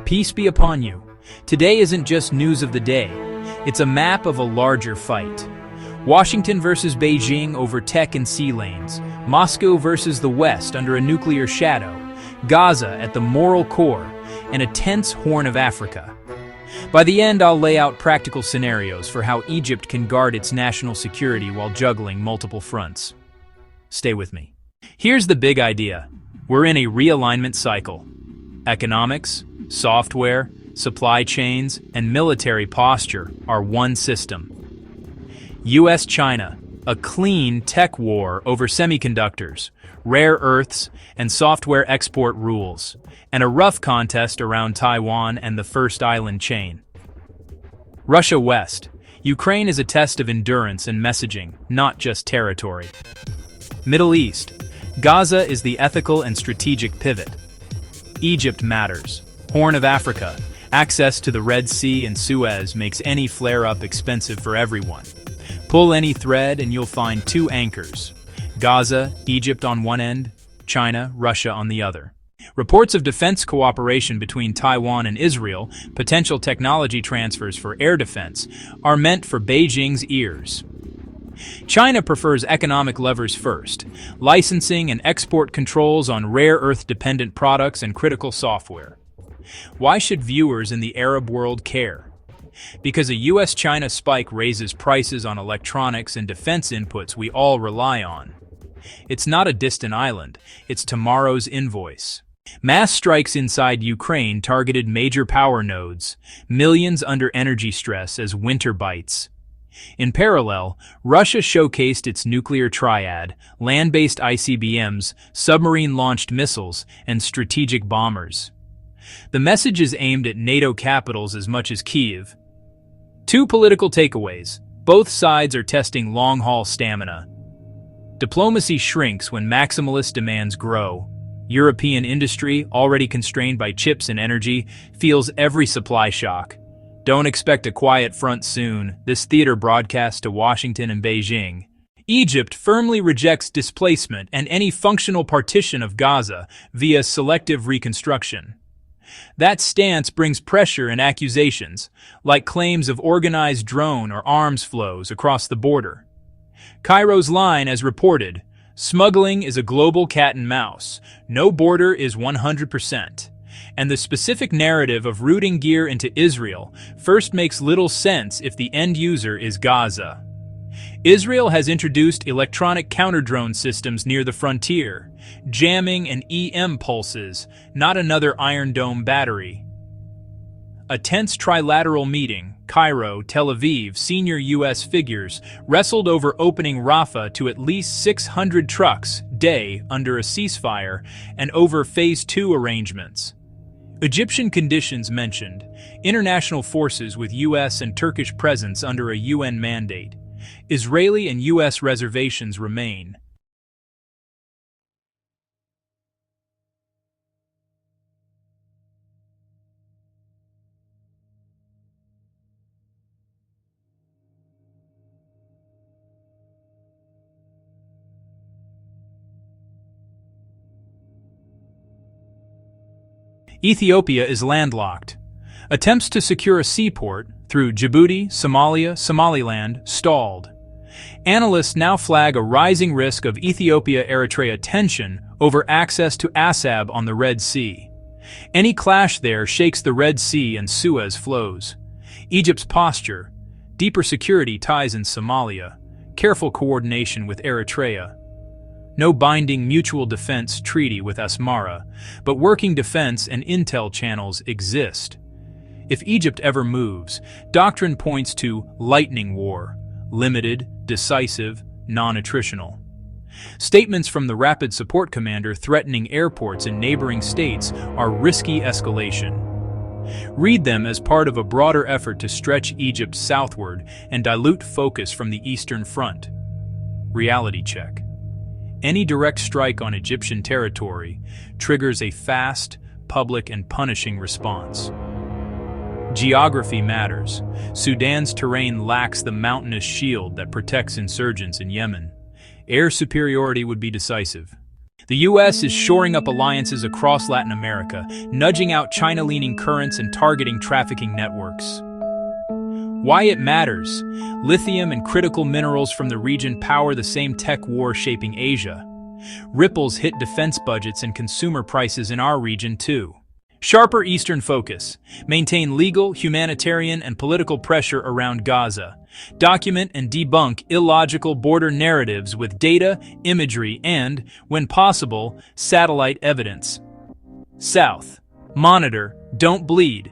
Peace be upon you. Today isn't just news of the day. It's a map of a larger fight. Washington versus Beijing over tech and sea lanes. Moscow versus the West under a nuclear shadow. Gaza at the moral core, and a tense Horn of Africa. By the end, I'll lay out practical scenarios for how Egypt can guard its national security while juggling multiple fronts. Stay with me. Here's the big idea. We're in a realignment cycle. Economics, software, supply chains, and military posture are one system. US-China, a clean tech war over semiconductors, rare earths, and software export rules, and a rough contest around Taiwan and the first island chain. Russia-West, Ukraine is a test of endurance and messaging, not just territory. Middle East, Gaza is the ethical and strategic pivot. Egypt matters. Horn of Africa, access to the Red Sea and Suez makes any flare-up expensive for everyone. Pull any thread and you'll find two anchors. Gaza, Egypt on one end, China, Russia on the other. Reports of defense cooperation between Taiwan and Israel, potential technology transfers for air defense, are meant for Beijing's ears. China prefers economic levers first, licensing and export controls on rare earth-dependent products and critical software. Why should viewers in the Arab world care? Because a US-China spike raises prices on electronics and defense inputs we all rely on. It's not a distant island, it's tomorrow's invoice. Mass strikes inside Ukraine targeted major power nodes, millions under energy stress as winter bites. In parallel, Russia showcased its nuclear triad, land-based ICBMs, submarine-launched missiles, and strategic bombers. The message is aimed at NATO capitals as much as Kyiv. Two political takeaways. Both sides are testing long-haul stamina. Diplomacy shrinks when maximalist demands grow. European industry, already constrained by chips and energy, feels every supply shock. Don't expect a quiet front soon, this theater broadcasts to Washington and Beijing. Egypt firmly rejects displacement and any functional partition of Gaza via selective reconstruction. That stance brings pressure and accusations, like claims of organized drone or arms flows across the border. Cairo's line, as reported, smuggling is a global cat and mouse, no border is 100%. And the specific narrative of routing gear into Israel first makes little sense if the end user is Gaza. Israel has introduced electronic counter-drone systems near the frontier, jamming and EM pulses, not another Iron Dome battery. A tense trilateral meeting, Cairo, Tel Aviv, senior U.S. figures wrestled over opening Rafah to at least 600 trucks day under a ceasefire and over Phase 2 arrangements. Egyptian conditions mentioned, international forces with U.S. and Turkish presence under a UN mandate. Israeli and U.S. reservations remain. Ethiopia is landlocked. Attempts to secure a seaport through Djibouti, Somalia, Somaliland stalled. Analysts now flag a rising risk of Ethiopia-Eritrea tension over access to Assab on the Red Sea. Any clash there shakes the Red Sea and Suez flows. Egypt's posture, deeper security ties in Somalia, careful coordination with Eritrea. No binding mutual defense treaty with Asmara, but working defense and intel channels exist. If Egypt ever moves, doctrine points to lightning war, limited, decisive, non-attritional. Statements from the Rapid Support Commander threatening airports in neighboring states are risky escalation. Read them as part of a broader effort to stretch Egypt southward and dilute focus from the Eastern Front. Reality check. Any direct strike on Egyptian territory triggers a fast, public, and punishing response. Geography matters. Sudan's terrain lacks the mountainous shield that protects insurgents in Yemen. Air superiority would be decisive. The US is shoring up alliances across Latin America, nudging out China-leaning currents and targeting trafficking networks. Why it matters: lithium and critical minerals from the region power the same tech war shaping Asia. Ripples hit defense budgets and consumer prices in our region too. Sharper Eastern focus. Maintain legal, humanitarian, and political pressure around Gaza. Document and debunk illogical border narratives with data, imagery, and, when possible, satellite evidence. South. Monitor, don't bleed.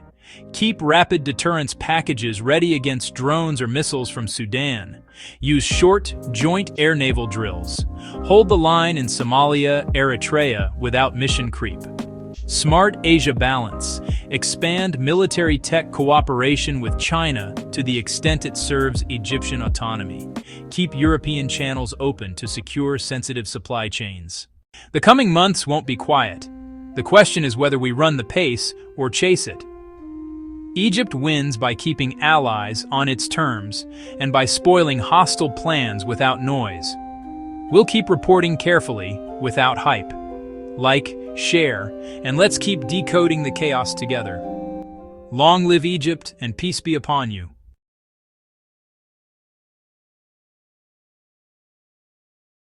Keep rapid deterrence packages ready against drones or missiles from Sudan. Use short, joint air-naval drills. Hold the line in Somalia, Eritrea without mission creep. Smart Asia balance. Expand military tech cooperation with China to the extent it serves Egyptian autonomy. Keep European channels open to secure sensitive supply chains. The coming months won't be quiet. The question is whether we run the pace or chase it. Egypt wins by keeping allies on its terms and by spoiling hostile plans without noise. We'll keep reporting carefully, without hype. Like, share, and let's keep decoding the chaos together. Long live Egypt, and peace be upon you.